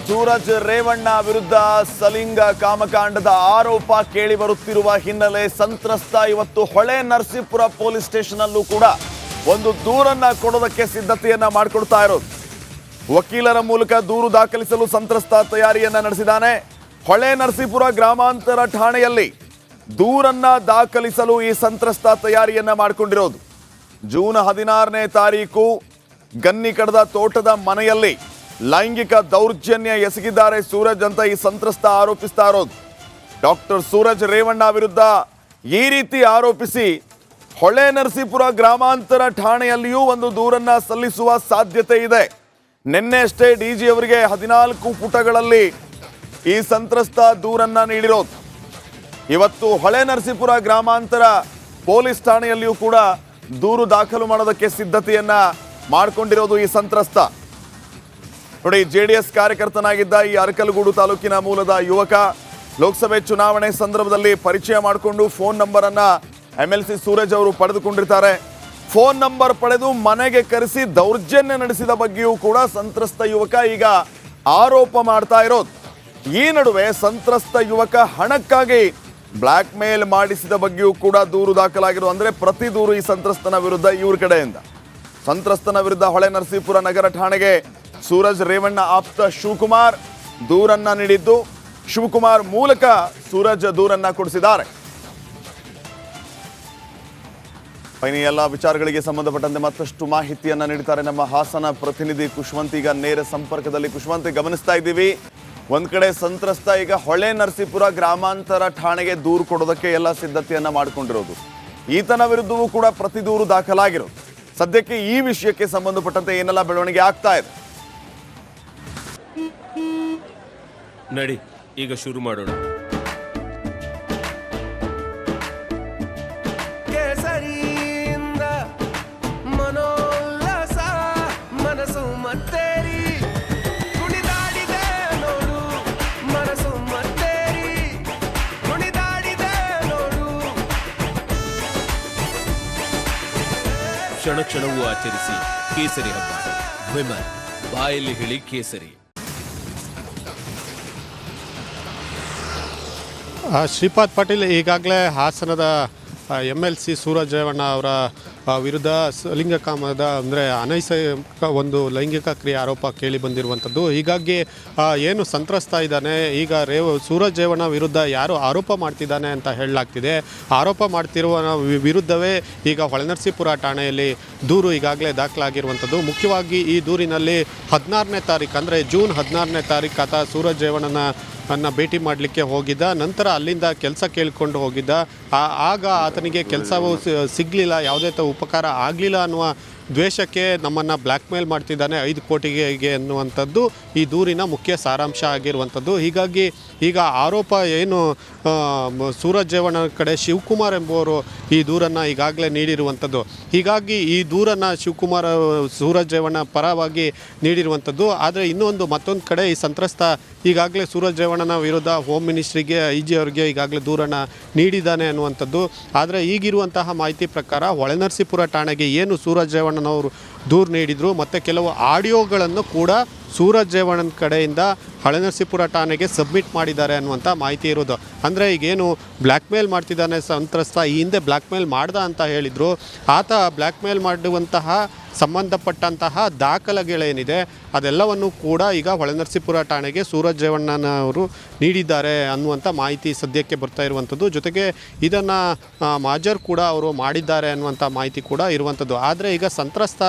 ಸೂರಜ್ ರೇವಣ್ಣ ವಿರುದ್ಧ ಸಲಿಂಗ ಕಾಮಕಾಂಡದ ಆರೋಪ ಕೇಳಿ ಬರುತ್ತಿರುವ ಹಿನ್ನೆಲೆ ಸಂತ್ರಸ್ತ ಇವತ್ತು ಹೊಳೆ ನರಸೀಪುರ ಪೊಲೀಸ್ ಸ್ಟೇಷನ್ ಅಲ್ಲೂ ಕೂಡ ಒಂದು ದೂರನ್ನ ಕೊಡೋದಕ್ಕೆ ಸಿದ್ಧತೆಯನ್ನ ಮಾಡಿಕೊಳ್ತಾ ಇರೋದು. ವಕೀಲರ ಮೂಲಕ ದೂರು ದಾಖಲಿಸಲು ಸಂತ್ರಸ್ತ ತಯಾರಿಯನ್ನ ನಡೆಸಿದ್ದಾನೆ. ಹೊಳೆ ನರಸೀಪುರ ಗ್ರಾಮಾಂತರ ಠಾಣೆಯಲ್ಲಿ ದೂರನ್ನ ದಾಖಲಿಸಲು ಈ ಸಂತ್ರಸ್ತ ತಯಾರಿಯನ್ನ ಮಾಡಿಕೊಂಡಿರೋದು. ಜೂನ್ 16ನೇ ತಾರೀಕು ಗನ್ನಿಕಡದ ತೋಟದ ಮನೆಯಲ್ಲಿ ಲೈಂಗಿಕ ದೌರ್ಜನ್ಯ ಎಸಗಿದ್ದಾರೆ ಸೂರಜ್ ಅಂತ ಈ ಸಂತ್ರಸ್ತ ಆರೋಪಿಸ್ತಾ ಇರೋದು. ಡಾಕ್ಟರ್ ಸೂರಜ್ ರೇವಣ್ಣ ವಿರುದ್ಧ ಈ ರೀತಿ ಆರೋಪಿಸಿ ಹೊಳೆ ನರಸೀಪುರ ಗ್ರಾಮಾಂತರ ಠಾಣೆಯಲ್ಲಿಯೂ ಒಂದು ದೂರನ್ನ ಸಲ್ಲಿಸುವ ಸಾಧ್ಯತೆ ಇದೆ. ನಿನ್ನೆ ಅಷ್ಟೇ ಡಿಜಿ ಅವರಿಗೆ 14 ಪುಟಗಳಲ್ಲಿ ಈ ಸಂತ್ರಸ್ತ ದೂರನ್ನ ನೀಡಿರೋದು. ಇವತ್ತು ಹೊಳೆ ನರಸೀಪುರ ಗ್ರಾಮಾಂತರ ಪೊಲೀಸ್ ಠಾಣೆಯಲ್ಲಿಯೂ ಕೂಡ ದೂರು ದಾಖಲು ಮಾಡೋದಕ್ಕೆ ಸಿದ್ಧತೆಯನ್ನ ಮಾಡಿಕೊಂಡಿರೋದು ಈ ಸಂತ್ರಸ್ತ. ನೋಡಿ, JDS ಕಾರ್ಯಕರ್ತನಾಗಿದ್ದ ಈ ಅರಕಲಗೂಡು ತಾಲೂಕಿನ ಮೂಲದ ಯುವಕ ಲೋಕಸಭೆ ಚುನಾವಣೆ ಸಂದರ್ಭದಲ್ಲಿ ಪರಿಚಯ ಮಾಡಿಕೊಂಡು ಫೋನ್ ನಂಬರ್ ಅನ್ನ MLC ಸೂರಜ್ ಅವರು ಪಡೆದುಕೊಂಡಿರ್ತಾರೆ. ಫೋನ್ ನಂಬರ್ ಪಡೆದು ಮನೆಗೆ ಕರೆಸಿ ದೌರ್ಜನ್ಯ ನಡೆಸಿದ ಬಗ್ಗೆಯೂ ಕೂಡ ಸಂತ್ರಸ್ತ ಯುವಕ ಈಗ ಆರೋಪ ಮಾಡ್ತಾ ಇರೋದು. ಈ ನಡುವೆ ಸಂತ್ರಸ್ತ ಯುವಕ ಹಣಕ್ಕಾಗಿ ಬ್ಲ್ಯಾಕ್ ಮೇಲ್ ಮಾಡಿಸಿದ ಬಗ್ಗೆಯೂ ಕೂಡ ದೂರು ದಾಖಲಾಗಿರೋ, ಅಂದ್ರೆ ಪ್ರತಿ ದೂರು ಈ ಸಂತ್ರಸ್ತನ ವಿರುದ್ಧ ಇವ್ರ ಕಡೆಯಿಂದ. ಸಂತ್ರಸ್ತನ ವಿರುದ್ಧ ಹೊಳೆ ನರಸೀಪುರ ನಗರ ಠಾಣೆಗೆ ಸೂರಜ್ ರೇವಣ್ಣ ಆಪ್ತ ಶಿವಕುಮಾರ್ ದೂರನ್ನ ನೀಡಿದ್ದು, ಶಿವಕುಮಾರ್ ಮೂಲಕ ಸೂರಜ್ ದೂರನ್ನ ಕೊಡಿಸಿದ್ದಾರೆ. ಈ ಎಲ್ಲ ವಿಚಾರಗಳಿಗೆ ಸಂಬಂಧಪಟ್ಟಂತೆ ಮತ್ತಷ್ಟು ಮಾಹಿತಿಯನ್ನ ನೀಡ್ತಾರೆ ನಮ್ಮ ಹಾಸನ ಪ್ರತಿನಿಧಿ ಕುಶ್ವಂತ್. ಈಗ ನೇರ ಸಂಪರ್ಕದಲ್ಲಿ ಕುಶ್ವಂತ್, ಗಮನಿಸ್ತಾ ಇದ್ದೀವಿ ಒಂದ್ ಕಡೆ ಸಂತ್ರಸ್ತ ಈಗ ಹೊಳೆ ನರಸೀಪುರ ಗ್ರಾಮಾಂತರ ಠಾಣೆಗೆ ದೂರು ಕೊಡೋದಕ್ಕೆ ಎಲ್ಲ ಸಿದ್ಧತೆಯನ್ನ ಮಾಡಿಕೊಂಡಿರೋದು. ಈತನ ವಿರುದ್ಧವೂ ಕೂಡ ಪ್ರತಿ ದೂರು ದಾಖಲಾಗಿರೋದು. ಸದ್ಯಕ್ಕೆ ಈ ವಿಷಯಕ್ಕೆ ಸಂಬಂಧಪಟ್ಟಂತೆ ಏನೆಲ್ಲ ಬೆಳವಣಿಗೆ ಆಗ್ತಾ ಇದೆ? ನಡಿ ಈಗ ಶುರು ಮಾಡೋಣ. ಕೇಸರಿಯಿಂದ ಮನೋಲ್ಲಾಸ ಮನಸ್ಸು ಮತ್ತೇರಿ ಕುಣಿದಾಡಿದೆ ನೋಡು, ಮನಸ್ಸು ಮತ್ತೇರಿ ಕುಣಿದಾಡಿದೆ ನೋಡು. ಕ್ಷಣ ಕ್ಷಣವೂ ಆಚರಿಸಿ ಕೇಸರಿ ಹಬ್ಬ. ವಿಮಲ್ ಬಾಯಲ್ಲಿ ಹೇಳಿ ಕೇಸರಿ. ಶ್ರೀಪಾದ್ ಪಾಟೀಲ್ ಈಗಾಗಲೇ ಹಾಸನದ MLC ಸೂರಜ್ ರೇವಣ್ಣ ಅವರ ವಿರುದ್ಧ ಲಿಂಗಕಾಮದ ಅಂದರೆ ಅನೈಸರ್ಗಿಕ ಒಂದು ಲೈಂಗಿಕ ಕ್ರಿಯೆ ಆರೋಪ ಕೇಳಿ ಬಂದಿರುವಂಥದ್ದು. ಹೀಗಾಗಿ ಏನು ಸಂತ್ರಸ್ತ ಇದ್ದಾನೆ, ಈಗ ಸೂರಜ್ ರೇವಣ್ಣ ವಿರುದ್ಧ ಯಾರು ಆರೋಪ ಮಾಡ್ತಿದ್ದಾನೆ ಅಂತ ಹೇಳಲಾಗ್ತಿದೆ. ಆರೋಪ ಮಾಡ್ತಿರುವ ವಿರುದ್ಧವೇ ಈಗ ಹೊಳೆನರಸೀಪುರ ಠಾಣೆಯಲ್ಲಿ ದೂರು ಈಗಾಗಲೇ ದಾಖಲಾಗಿರುವಂಥದ್ದು. ಮುಖ್ಯವಾಗಿ ಈ ದೂರಿನಲ್ಲಿ 16ನೇ ತಾರೀಕು ಅಂದರೆ ಜೂನ್ 16ನೇ ತಾರೀಕು ಆತ ಸೂರಜ್ ರೇವಣ್ಣನ ಭೇಟಿ ಮಾಡಲಿಕ್ಕೆ ಹೋಗಿದ್ದ. ನಂತರ ಅಲ್ಲಿಂದ ಕೆಲಸ ಕೇಳಿಕೊಂಡು ಹೋಗಿದ್ದ. ಆಗ ಆತನಿಗೆ ಕೆಲಸವೂ ಸಿಗಲಿಲ್ಲ, ಯಾವುದೇ ಉಪಕಾರ ಆಗಲಿಲ್ಲ ಅನ್ನುವ ದ್ವೇಷಕ್ಕೆ ನಮ್ಮನ್ನು ಬ್ಲ್ಯಾಕ್ ಮೇಲ್ ಮಾಡ್ತಿದ್ದಾನೆ 5 ಕೋಟಿಗೆ ಅನ್ನುವಂಥದ್ದು ಈ ದೂರಿನ ಮುಖ್ಯ ಸಾರಾಂಶ ಆಗಿರುವಂಥದ್ದು. ಹೀಗಾಗಿ ಈಗ ಆರೋಪ ಏನು ಸೂರಜ್ ರೇವಣ್ಣ ಕಡೆ ಶಿವಕುಮಾರ್ ಎಂಬುವರು ಈ ದೂರನ್ನು ಈಗಾಗಲೇ ನೀಡಿರುವಂಥದ್ದು. ಹೀಗಾಗಿ ಈ ದೂರನ್ನು ಶಿವಕುಮಾರ್ ಸೂರಜ್ ರೇವಣ್ಣ ಪರವಾಗಿ ನೀಡಿರುವಂಥದ್ದು. ಆದರೆ ಮತ್ತೊಂದು ಕಡೆ ಈ ಸಂತ್ರಸ್ತ ಈಗಾಗಲೇ ಸೂರಜ್ ರೇವಣ್ಣನ ವಿರುದ್ಧ ಹೋಮ್ ಮಿನಿಸ್ಟ್ರಿಗೆ IG ಅವರಿಗೆ ಈಗಾಗಲೇ ದೂರನ್ನು ನೀಡಿದ್ದಾನೆ ಅನ್ನುವಂಥದ್ದು. ಆದರೆ ಈಗಿರುವಂತಹ ಮಾಹಿತಿ ಪ್ರಕಾರ ಹೊಳೆನರಸೀಪುರ ಠಾಣೆಗೆ ಏನು ಸೂರಜ್ ರೇವಣ್ಣನವರು ದೂರು ನೀಡಿದರು ಮತ್ತು ಕೆಲವು ಆಡಿಯೋಗಳನ್ನು ಕೂಡ ಸೂರಜ್ ರೇವಣ್ಣನ ಕಡೆಯಿಂದ ಹೊಳೆನರಸೀಪುರ ಠಾಣೆಗೆ ಸಬ್ಮಿಟ್ ಮಾಡಿದ್ದಾರೆ ಅನ್ನುವಂಥ ಮಾಹಿತಿ ಇರೋದು. ಅಂದರೆ ಈಗೇನು ಬ್ಲ್ಯಾಕ್ ಮೇಲ್ ಮಾಡ್ತಿದ್ದಾನೆ ಸಂತ್ರಸ್ತ, ಈ ಹಿಂದೆ ಬ್ಲ್ಯಾಕ್ ಮೇಲ್ ಮಾಡ್ದ ಅಂತ ಹೇಳಿದರು. ಆತ ಬ್ಲ್ಯಾಕ್ ಮೇಲ್ ಮಾಡುವಂತಹ ಸಂಬಂಧಪಟ್ಟಂತಹ ದಾಖಲೆಗಳೇನಿದೆ ಅದೆಲ್ಲವನ್ನು ಕೂಡ ಈಗ ಹೊಳೆನರಸೀಪುರ ಠಾಣೆಗೆ ಸೂರಜ್ ರೇವಣ್ಣನವರು ನೀಡಿದ್ದಾರೆ ಅನ್ನುವಂಥ ಮಾಹಿತಿ ಸದ್ಯಕ್ಕೆ ಬರ್ತಾ ಇರುವಂಥದ್ದು. ಜೊತೆಗೆ ಇದನ್ನು ಮಾಜರ್ ಕೂಡ ಅವರು ಮಾಡಿದ್ದಾರೆ ಅನ್ನುವಂಥ ಮಾಹಿತಿ ಕೂಡ ಇರುವಂಥದ್ದು. ಆದರೆ ಈಗ ಸಂತ್ರಸ್ತ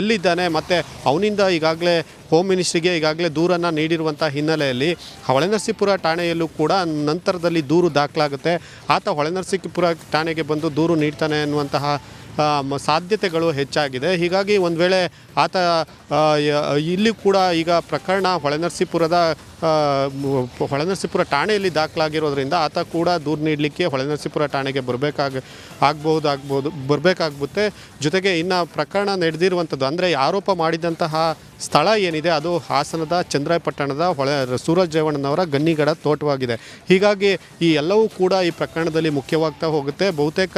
ಎಲ್ಲಿದ್ದಾನೆ ಮತ್ತು ಅವನಿಂದ ಈಗಾಗಲೇ ಹೋಮ್ ಮಿನಿಸ್ಟ್ರಿಗೆ ಈಗಾಗಲೇ ದೂರನ್ನು ನೀಡಿರುವಂಥ ಹಿನ್ನೆಲೆಯಲ್ಲಿ ಹೊಳೆನರಸೀಪುರ ಠಾಣೆಯಲ್ಲೂ ಕೂಡ ನಂತರದಲ್ಲಿ ದೂರು ದಾಖಲಾಗುತ್ತೆ. ಆತ ಹೊಳೆನರಸೀಪುರ ಠಾಣೆಗೆ ಬಂದು ದೂರು ನೀಡ್ತಾನೆ ಅನ್ನುವಂತಹ ಸಾಧ್ಯತೆಗಳು ಹೆಚ್ಚಾಗಿದೆ. ಹೀಗಾಗಿ ಒಂದು ವೇಳೆ ಆತ ಇಲ್ಲಿ ಕೂಡ ಈಗ ಪ್ರಕರಣ ಹೊಳೆನರಸೀಪುರ ಠಾಣೆಯಲ್ಲಿ ದಾಖಲಾಗಿರೋದ್ರಿಂದ ಆತ ಕೂಡ ದೂರು ನೀಡಲಿಕ್ಕೆ ಹೊಳೆನರಸೀಪುರ ಠಾಣೆಗೆ ಬರಬೇಕಾಗುತ್ತೆ. ಜೊತೆಗೆ ಇನ್ನು ಪ್ರಕರಣ ನಡೆದಿರುವಂಥದ್ದು ಅಂದರೆ ಆರೋಪ ಮಾಡಿದಂತಹ ಸ್ಥಳ ಏನಿದೆ ಅದು ಹಾಸನದ ಚಂದ್ರಾಯಪಟ್ಟಣದ ಸೂರಜ್ ರೇವಣ್ಣನವರ ಗನ್ನಿಗಡ ತೋಟವಾಗಿದೆ. ಹೀಗಾಗಿ ಈ ಎಲ್ಲವೂ ಕೂಡ ಈ ಪ್ರಕರಣದಲ್ಲಿ ಮುಖ್ಯವಾಗ್ತಾ ಹೋಗುತ್ತೆ. ಬಹುತೇಕ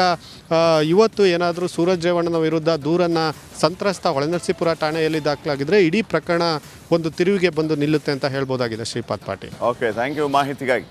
ಇವತ್ತು ಏನಾದರೂ ಸೂರಜ್ ರೇವಣ್ಣನ ವಿರುದ್ಧ ದೂರನ್ನು ಸಂತ್ರಸ್ತ ಹೊಳೆನರಸೀಪುರ ಠಾಣೆಯಲ್ಲಿ ದಾಖಲಾಗಿದ್ದರೆ ಇಡೀ ಪ್ರಕರಣ ಒಂದು ತಿರುವಿಗೆ ಬಂದು ನಿಲ್ಲುತ್ತೆ ಅಂತ ಹೇಳ್ಬೋದಾಗಿದೆ Shripad Patil. Okay, thank you ಮಾಹಿತಿಗಾಗಿ.